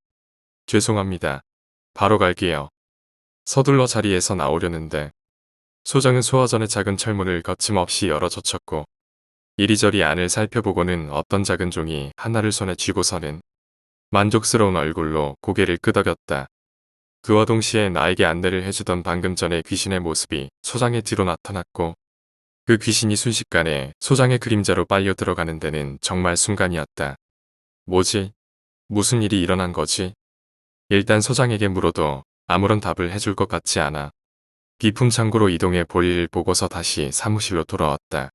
죄송합니다. 바로 갈게요. 서둘러 자리에서 나오려는데 소장은 소화전의 작은 철문을 거침없이 열어젖혔고 이리저리 안을 살펴보고는 어떤 작은 종이 하나를 손에 쥐고서는 만족스러운 얼굴로 고개를 끄덕였다. 그와 동시에 나에게 안내를 해주던 방금 전의 귀신의 모습이 소장의 뒤로 나타났고 그 귀신이 순식간에 소장의 그림자로 빨려 들어가는 데는 정말 순간이었다. 뭐지? 무슨 일이 일어난 거지? 일단 소장에게 물어도 아무런 답을 해줄 것 같지 않아. 비품 창고로 이동해 볼일 보고서 다시 사무실로 돌아왔다.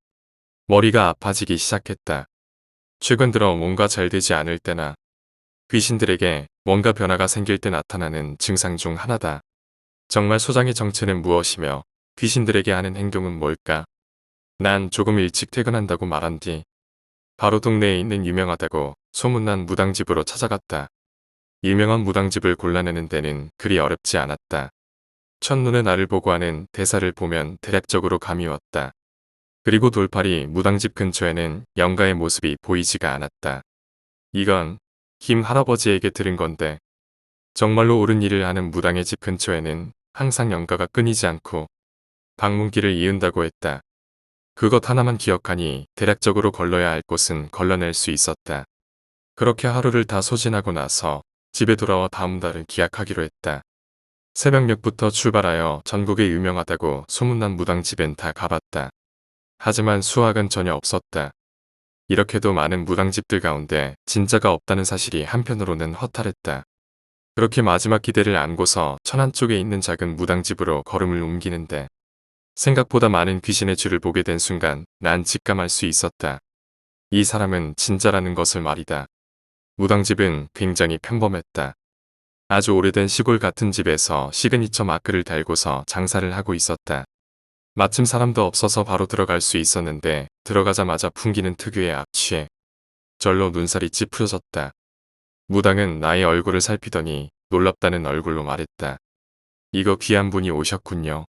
머리가 아파지기 시작했다. 최근 들어 뭔가 잘 되지 않을 때나 귀신들에게 뭔가 변화가 생길 때 나타나는 증상 중 하나다. 정말 소장의 정체는 무엇이며 귀신들에게 하는 행동은 뭘까? 난 조금 일찍 퇴근한다고 말한 뒤 바로 동네에 있는 유명하다고 소문난 무당집으로 찾아갔다. 유명한 무당집을 골라내는 데는 그리 어렵지 않았다. 첫눈에 나를 보고 하는 대사를 보면 대략적으로 감이 왔다. 그리고 돌팔이 무당집 근처에는 영가의 모습이 보이지가 않았다. 이건 김 할아버지에게 들은 건데 정말로 옳은 일을 하는 무당의 집 근처에는 항상 영가가 끊이지 않고 방문길을 이은다고 했다. 그것 하나만 기억하니 대략적으로 걸러야 할 곳은 걸러낼 수 있었다. 그렇게 하루를 다 소진하고 나서 집에 돌아와 다음 달을 기약하기로 했다. 새벽녘부터 출발하여 전국에 유명하다고 소문난 무당집엔 다 가봤다. 하지만 수확은 전혀 없었다. 이렇게도 많은 무당집들 가운데 진짜가 없다는 사실이 한편으로는 허탈했다. 그렇게 마지막 기대를 안고서 천안 쪽에 있는 작은 무당집으로 걸음을 옮기는데 생각보다 많은 귀신의 줄을 보게 된 순간 난 직감할 수 있었다. 이 사람은 진짜라는 것을 말이다. 무당집은 굉장히 평범했다. 아주 오래된 시골 같은 집에서 시그니처 마크를 달고서 장사를 하고 있었다. 마침 사람도 없어서 바로 들어갈 수 있었는데 들어가자마자 풍기는 특유의 악취에 절로 눈살이 찌푸려졌다. 무당은 나의 얼굴을 살피더니 놀랍다는 얼굴로 말했다. 이거 귀한 분이 오셨군요.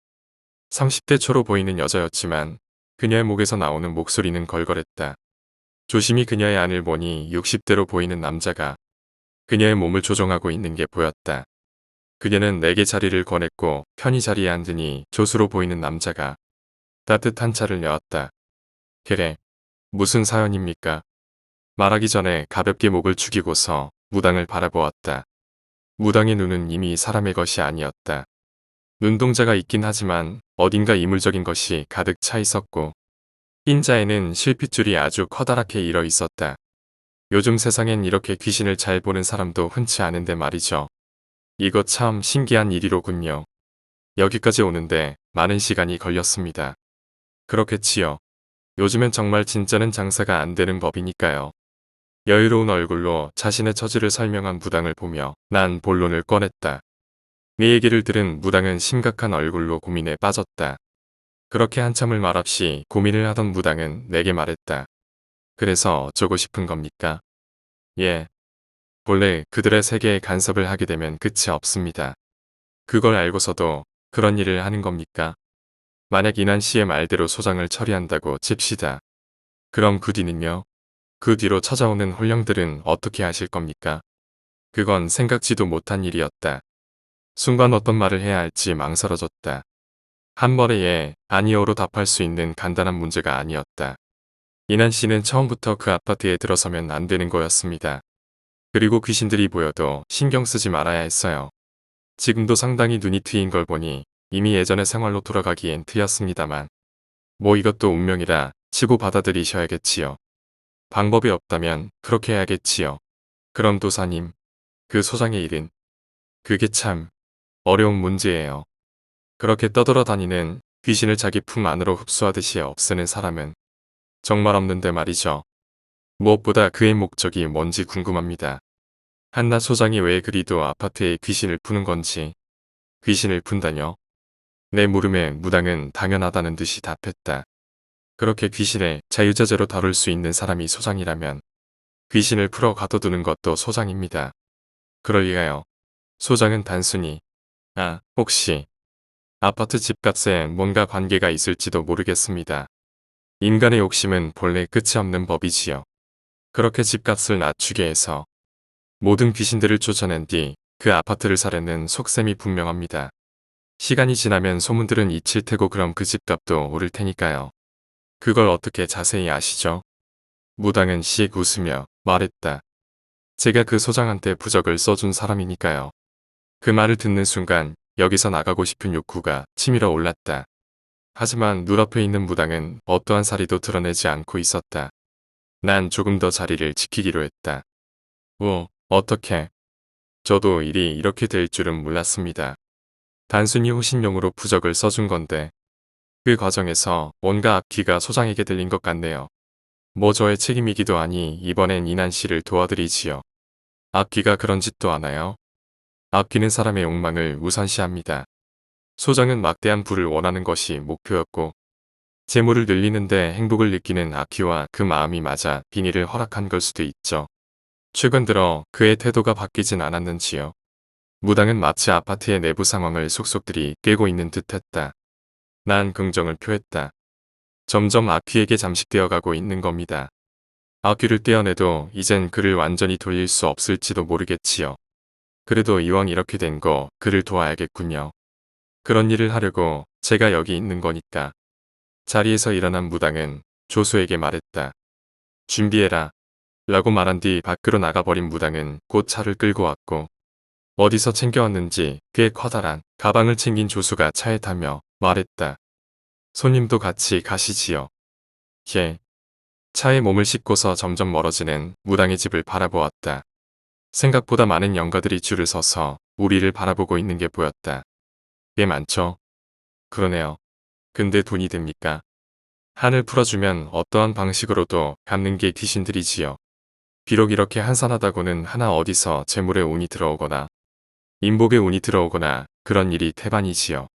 30대 초로 보이는 여자였지만 그녀의 목에서 나오는 목소리는 걸걸했다. 조심히 그녀의 안을 보니 60대로 보이는 남자가 그녀의 몸을 조종하고 있는 게 보였다. 그녀는 내게 자리를 권했고 편히 자리에 앉으니 조수로 보이는 남자가 따뜻한 차를 내었다. 그래, 무슨 사연입니까? 말하기 전에 가볍게 목을 축이고서 무당을 바라보았다. 무당의 눈은 이미 사람의 것이 아니었다. 눈동자가 있긴 하지만 어딘가 이물적인 것이 가득 차 있었고 흰자에는 실핏줄이 아주 커다랗게 일어 있었다. 요즘 세상엔 이렇게 귀신을 잘 보는 사람도 흔치 않은데 말이죠. 이거 참 신기한 일이로군요. 여기까지 오는데 많은 시간이 걸렸습니다. 그렇겠지요. 요즘엔 정말 진짜는 장사가 안 되는 법이니까요. 여유로운 얼굴로 자신의 처지를 설명한 무당을 보며 난 본론을 꺼냈다. 네 얘기를 들은 무당은 심각한 얼굴로 고민에 빠졌다. 그렇게 한참을 말없이 고민을 하던 무당은 내게 말했다. 그래서 어쩌고 싶은 겁니까? 예. 본래 그들의 세계에 간섭을 하게 되면 끝이 없습니다. 그걸 알고서도 그런 일을 하는 겁니까? 만약 이난 씨의 말대로 소장을 처리한다고 칩시다. 그럼 그 뒤는요? 그 뒤로 찾아오는 혼령들은 어떻게 하실 겁니까? 그건 생각지도 못한 일이었다. 순간 어떤 말을 해야 할지 망설여졌다. 한 번에 예, 아니오로 답할 수 있는 간단한 문제가 아니었다. 이난 씨는 처음부터 그 아파트에 들어서면 안 되는 거였습니다. 그리고 귀신들이 보여도 신경 쓰지 말아야 했어요. 지금도 상당히 눈이 트인 걸 보니 이미 예전의 생활로 돌아가기엔 트였습니다만 뭐 이것도 운명이라 치고 받아들이셔야겠지요. 방법이 없다면 그렇게 해야겠지요. 그럼 도사님, 그 소장의 일은 그게 참 어려운 문제예요. 그렇게 떠돌아다니는 귀신을 자기 품 안으로 흡수하듯이 없애는 사람은 정말 없는데 말이죠. 무엇보다 그의 목적이 뭔지 궁금합니다. 한낱 소장이 왜 그리도 아파트에 귀신을 푸는 건지. 귀신을 푼다뇨? 내 물음에 무당은 당연하다는 듯이 답했다. 그렇게 귀신을 자유자재로 다룰 수 있는 사람이 소장이라면 귀신을 풀어 가둬두는 것도 소장입니다. 그럴 리가요. 소장은 단순히 혹시 아파트 집값에 뭔가 관계가 있을지도 모르겠습니다. 인간의 욕심은 본래 끝이 없는 법이지요. 그렇게 집값을 낮추게 해서 모든 귀신들을 쫓아낸 뒤 그 아파트를 사려는 속셈이 분명합니다. 시간이 지나면 소문들은 잊힐 테고 그럼 그 집값도 오를 테니까요. 그걸 어떻게 자세히 아시죠? 무당은 씩 웃으며 말했다. 제가 그 소장한테 부적을 써준 사람이니까요. 그 말을 듣는 순간 여기서 나가고 싶은 욕구가 치밀어 올랐다. 하지만 눈앞에 있는 무당은 어떠한 사리도 드러내지 않고 있었다. 난 조금 더 자리를 지키기로 했다. 어떻게? 저도 일이 이렇게 될 줄은 몰랐습니다. 단순히 호신용으로 부적을 써준 건데 그 과정에서 뭔가 앞귀가 소장에게 들린 것 같네요. 뭐 저의 책임이기도 하니 이번엔 이난 씨를 도와드리지요. 앞귀가 그런 짓도 하나요? 앞귀는 사람의 욕망을 우선시합니다. 소장은 막대한 부를 원하는 것이 목표였고 재물을 늘리는데 행복을 느끼는 앞귀와 그 마음이 맞아 비닐을 허락한 걸 수도 있죠. 최근 들어 그의 태도가 바뀌진 않았는지요. 무당은 마치 아파트의 내부 상황을 속속들이 꿰고 있는 듯했다. 난 긍정을 표했다. 점점 앞귀에게 잠식되어 가고 있는 겁니다. 앞귀를 떼어내도 이젠 그를 완전히 돌릴 수 없을지도 모르겠지요. 그래도 이왕 이렇게 된 거 그를 도와야겠군요. 그런 일을 하려고 제가 여기 있는 거니까. 자리에서 일어난 무당은 조수에게 말했다. 준비해라. 라고 말한 뒤 밖으로 나가버린 무당은 곧 차를 끌고 왔고 어디서 챙겨왔는지 꽤 커다란 가방을 챙긴 조수가 차에 타며 말했다. 손님도 같이 가시지요. 차에 몸을 싣고서 점점 멀어지는 무당의 집을 바라보았다. 생각보다 많은 영가들이 줄을 서서 우리를 바라보고 있는 게 보였다. 꽤 많죠? 그러네요. 근데 돈이 됩니까? 한을 풀어주면 어떠한 방식으로도 갚는 게 귀신들이지요. 비록 이렇게 한산하다고는 하나 어디서 재물의 운이 들어오거나 인복의 운이 들어오거나 그런 일이 태반이지요.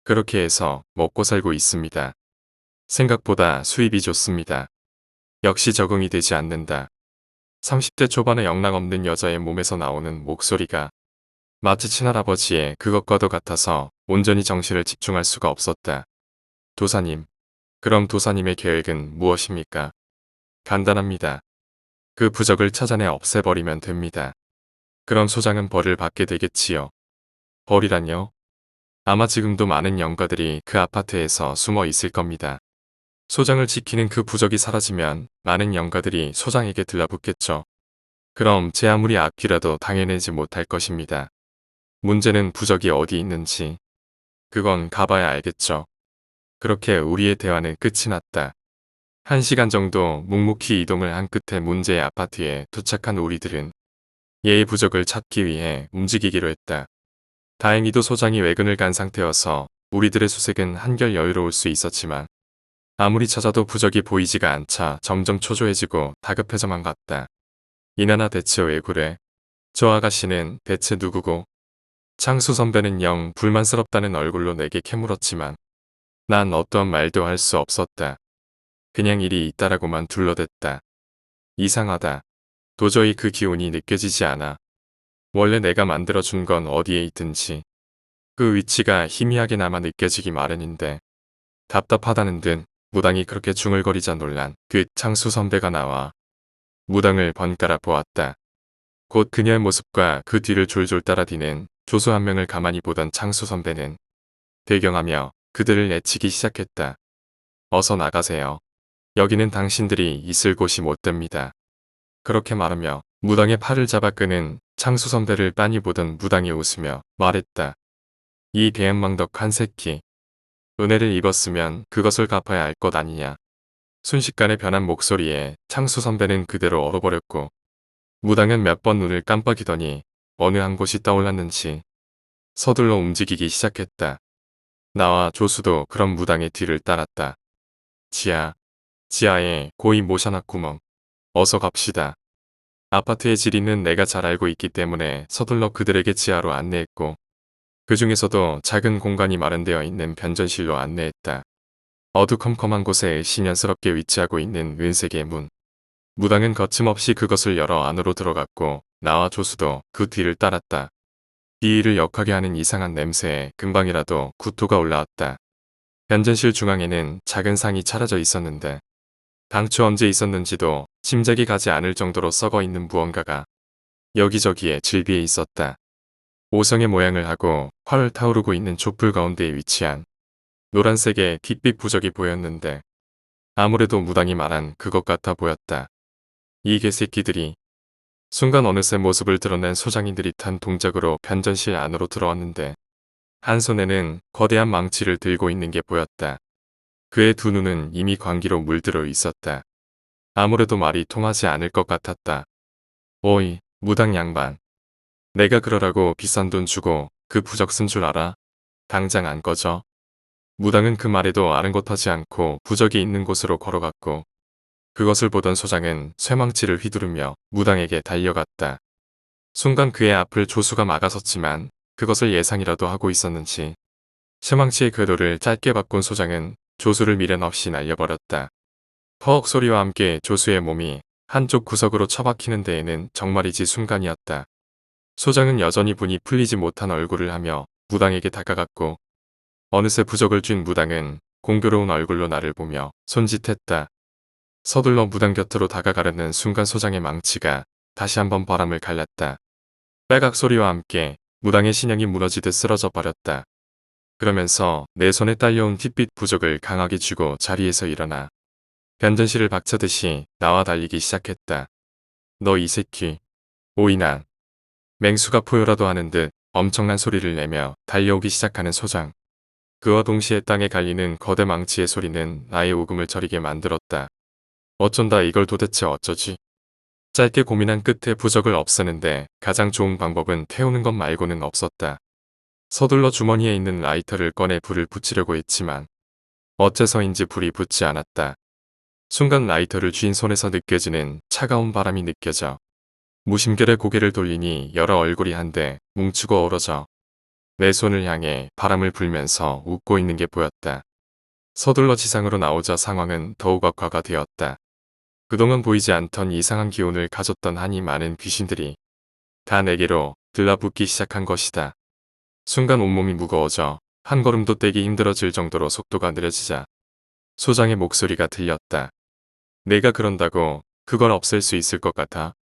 그렇게 해서 먹고 살고 있습니다. 생각보다 수입이 좋습니다. 역시 적응이 되지 않는다. 30대 초반의 영락 없는 여자의 몸에서 나오는 목소리가 마치 친할아버지의 그것과도 같아서 온전히 정신을 집중할 수가 없었다. 도사님, 그럼 도사님의 계획은 무엇입니까? 간단합니다. 그 부적을 찾아내 없애버리면 됩니다. 그럼 소장은 벌을 받게 되겠지요. 벌이란요? 아마 지금도 많은 영가들이 그 아파트에서 숨어 있을 겁니다. 소장을 지키는 그 부적이 사라지면 많은 영가들이 소장에게 들러붙겠죠. 그럼 제 아무리 악귀라도 당해내지 못할 것입니다. 문제는 부적이 어디 있는지. 그건 가봐야 알겠죠. 그렇게 우리의 대화는 끝이 났다. 1시간 정도 묵묵히 이동을 한 끝에 문제의 아파트에 도착한 우리들은 예의 부적을 찾기 위해 움직이기로 했다. 다행히도 소장이 외근을 간 상태여서 우리들의 수색은 한결 여유로울 수 있었지만 아무리 찾아도 부적이 보이지가 않자 점점 초조해지고 다급해져만 갔다. 이나나 대체 왜 그래? 저 아가씨는 대체 누구고? 창수 선배는 영 불만스럽다는 얼굴로 내게 캐물었지만 난 어떠한 말도 할 수 없었다. 그냥 일이 있다라고만 둘러댔다. 이상하다. 도저히 그 기운이 느껴지지 않아. 원래 내가 만들어준 건 어디에 있든지 그 위치가 희미하게나마 느껴지기 마련인데 답답하다는 듯 무당이 그렇게 중얼거리자 놀란 그 창수 선배가 나와 무당을 번갈아 보았다. 곧 그녀의 모습과 그 뒤를 졸졸 따라디는 조수 한 명을 가만히 보던 창수 선배는 대경하며 그들을 내치기 시작했다. 어서 나가세요. 여기는 당신들이 있을 곳이 못 됩니다. 그렇게 말하며 무당의 팔을 잡아 끄는 창수 선배를 빤히 보던 무당이 웃으며 말했다. 이 배은망덕한 새끼. 은혜를 입었으면 그것을 갚아야 할 것 아니냐. 순식간에 변한 목소리에 창수 선배는 그대로 얼어버렸고 무당은 몇 번 눈을 깜빡이더니 어느 한 곳이 떠올랐는지 서둘러 움직이기 시작했다. 나와 조수도 그런 무당의 뒤를 따랐다. 지하에 고이 모셔놨구멍. 어서 갑시다. 아파트의 지리는 내가 잘 알고 있기 때문에 서둘러 그들에게 지하로 안내했고 그 중에서도 작은 공간이 마련되어 있는 변전실로 안내했다. 어두컴컴한 곳에 신연스럽게 위치하고 있는 은색의 문. 무당은 거침없이 그것을 열어 안으로 들어갔고 나와 조수도 그 뒤를 따랐다. 비위를 역하게 하는 이상한 냄새에 금방이라도 구토가 올라왔다. 변전실 중앙에는 작은 상이 차려져 있었는데 당초 언제 있었는지도 짐작이 가지 않을 정도로 썩어 있는 무언가가 여기저기에 질비해 있었다. 오성의 모양을 하고 활을 타오르고 있는 촛불 가운데에 위치한 노란색의 깃빛 부적이 보였는데 아무래도 무당이 말한 그것 같아 보였다. 이 개새끼들이 순간 어느새 모습을 드러낸 소장이 느릿한 동작으로 변전실 안으로 들어왔는데 한 손에는 거대한 망치를 들고 있는 게 보였다. 그의 두 눈은 이미 광기로 물들어 있었다. 아무래도 말이 통하지 않을 것 같았다. 오이, 무당 양반. 내가 그러라고 비싼 돈 주고 그 부적 쓴 줄 알아? 당장 안 꺼져. 무당은 그 말에도 아랑곳하지 않고 부적이 있는 곳으로 걸어갔고 그것을 보던 소장은 쇠망치를 휘두르며 무당에게 달려갔다. 순간 그의 앞을 조수가 막아섰지만 그것을 예상이라도 하고 있었는지 쇠망치의 궤도를 짧게 바꾼 소장은 조수를 미련 없이 날려버렸다. 퍼억 소리와 함께 조수의 몸이 한쪽 구석으로 처박히는 데에는 정말이지 순간이었다. 소장은 여전히 분이 풀리지 못한 얼굴을 하며 무당에게 다가갔고 어느새 부적을 쥔 무당은 공교로운 얼굴로 나를 보며 손짓했다. 서둘러 무당 곁으로 다가가려는 순간 소장의 망치가 다시 한번 바람을 갈랐다. 빨각 소리와 함께 무당의 신형이 무너지듯 쓰러져 버렸다. 그러면서 내 손에 딸려온 핏빛 부적을 강하게 쥐고 자리에서 일어나 변전실을 박차듯이 나와 달리기 시작했다. 너 이 새끼. 오이난. 맹수가 포효라도 하는 듯 엄청난 소리를 내며 달려오기 시작하는 소장. 그와 동시에 땅에 갈리는 거대 망치의 소리는 나의 오금을 저리게 만들었다. 어쩐다 이걸 도대체 어쩌지? 짧게 고민한 끝에 부적을 없애는데 가장 좋은 방법은 태우는 것 말고는 없었다. 서둘러 주머니에 있는 라이터를 꺼내 불을 붙이려고 했지만 어째서인지 불이 붙지 않았다. 순간 라이터를 쥔 손에서 느껴지는 차가운 바람이 느껴져 무심결에 고개를 돌리니 여러 얼굴이 한데 뭉치고 어우러져 내 손을 향해 바람을 불면서 웃고 있는 게 보였다. 서둘러 지상으로 나오자 상황은 더욱 악화가 되었다. 그동안 보이지 않던 이상한 기운을 가졌던 한이 많은 귀신들이 다 내게로 들라붙기 시작한 것이다. 순간 온몸이 무거워져 한 걸음도 떼기 힘들어질 정도로 속도가 느려지자 소장의 목소리가 들렸다. 내가 그런다고 그걸 없앨 수 있을 것 같아?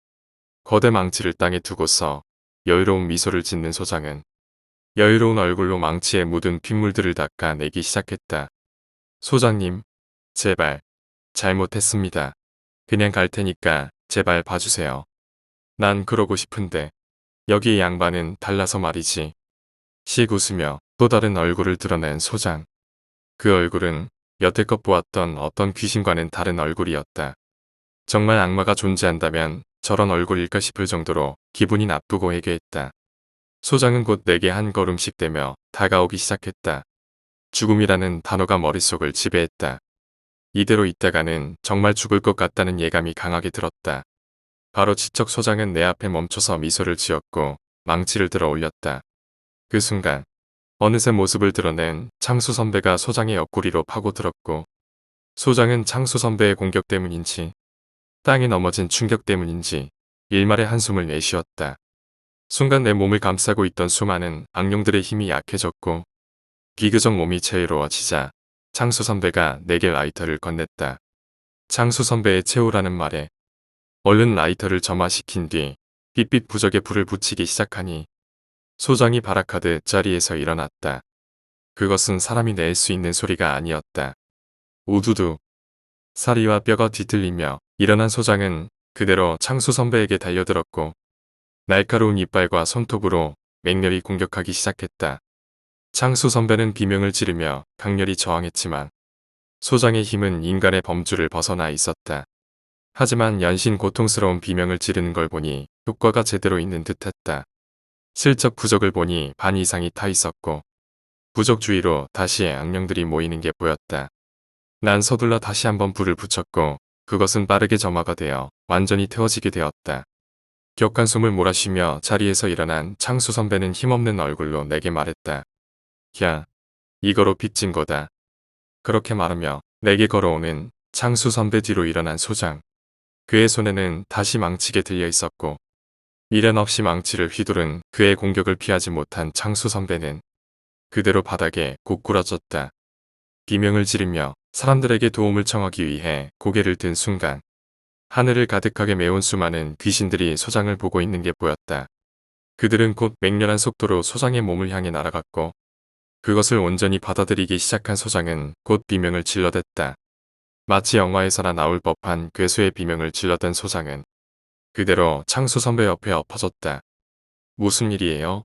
거대 망치를 땅에 두고서 여유로운 미소를 짓는 소장은 여유로운 얼굴로 망치에 묻은 핏물들을 닦아내기 시작했다. 소장님, 제발, 잘못했습니다. 그냥 갈 테니까 제발 봐주세요. 난 그러고 싶은데 여기 이 양반은 달라서 말이지. 씩 웃으며 또 다른 얼굴을 드러낸 소장. 그 얼굴은 여태껏 보았던 어떤 귀신과는 다른 얼굴이었다. 정말 악마가 존재한다면 저런 얼굴일까 싶을 정도로 기분이 나쁘고 해괴했다. 소장은 곧 내게 한 걸음씩 떼며 다가오기 시작했다. 죽음이라는 단어가 머릿속을 지배했다. 이대로 있다가는 정말 죽을 것 같다는 예감이 강하게 들었다. 바로 지적 소장은 내 앞에 멈춰서 미소를 지었고 망치를 들어 올렸다. 그 순간 어느새 모습을 드러낸 창수 선배가 소장의 옆구리로 파고들었고 소장은 창수 선배의 공격 때문인지 땅에 넘어진 충격 때문인지 일말의 한숨을 내쉬었다. 순간 내 몸을 감싸고 있던 수많은 악령들의 힘이 약해졌고 비교적 몸이 자유로워지자 창수 선배가 내게 라이터를 건넸다. 창수 선배의 최후라는 말에 얼른 라이터를 점화시킨 뒤 빛빛 부적에 불을 붙이기 시작하니 소장이 발악하듯 자리에서 일어났다. 그것은 사람이 낼 수 있는 소리가 아니었다. 우두두. 사리와 뼈가 뒤틀리며 일어난 소장은 그대로 창수 선배에게 달려들었고 날카로운 이빨과 손톱으로 맹렬히 공격하기 시작했다. 창수 선배는 비명을 지르며 강렬히 저항했지만 소장의 힘은 인간의 범주를 벗어나 있었다. 하지만 연신 고통스러운 비명을 지르는 걸 보니 효과가 제대로 있는 듯했다. 슬쩍 부적을 보니 반 이상이 타 있었고 부적 주위로 다시 악령들이 모이는 게 보였다. 난 서둘러 다시 한번 불을 붙였고 그것은 빠르게 점화가 되어 완전히 태워지게 되었다. 격한 숨을 몰아쉬며 자리에서 일어난 창수 선배는 힘없는 얼굴로 내게 말했다. 야, 이거로 빚진 거다. 그렇게 말하며 내게 걸어오는 창수 선배 뒤로 일어난 소장. 그의 손에는 다시 망치게 들려 있었고 미련 없이 망치를 휘두른 그의 공격을 피하지 못한 창수 선배는 그대로 바닥에 고꾸라졌다. 비명을 지르며 사람들에게 도움을 청하기 위해 고개를 든 순간 하늘을 가득하게 메운 수많은 귀신들이 소장을 보고 있는 게 보였다. 그들은 곧 맹렬한 속도로 소장의 몸을 향해 날아갔고 그것을 온전히 받아들이기 시작한 소장은 곧 비명을 질러댔다. 마치 영화에서나 나올 법한 괴수의 비명을 질러댄 소장은 그대로 창수 선배 옆에 엎어졌다. 무슨 일이에요?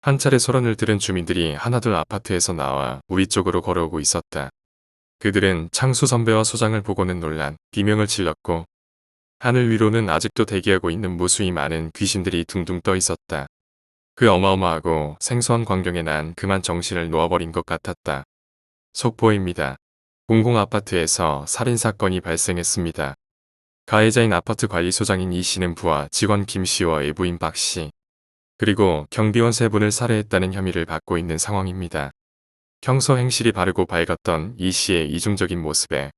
한 차례 소란을 들은 주민들이 하나둘 아파트에서 나와 우리 쪽으로 걸어오고 있었다. 그들은 창수 선배와 소장을 보고는 놀란 비명을 질렀고 하늘 위로는 아직도 대기하고 있는 무수히 많은 귀신들이 둥둥 떠 있었다. 그 어마어마하고 생소한 광경에 난 그만 정신을 놓아버린 것 같았다. 속보입니다. 공공아파트에서 살인사건이 발생했습니다. 가해자인 아파트 관리소장인 이 씨는 부하 직원 김 씨와 애부인 박 씨, 그리고 경비원 3분을 살해했다는 혐의를 받고 있는 상황입니다. 평소 행실이 바르고 밝았던 이 씨의 이중적인 모습에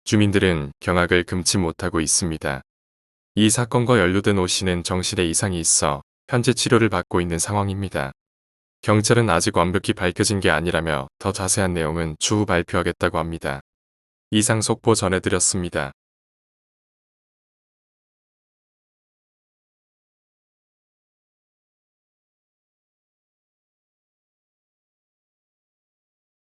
주민들은 경악을 금치 못하고 있습니다. 이 사건과 연루된 오 씨는 정신에 이상이 있어 현재 치료를 받고 있는 상황입니다. 경찰은 아직 완벽히 밝혀진 게 아니라며 더 자세한 내용은 추후 발표하겠다고 합니다. 이상 속보 전해드렸습니다.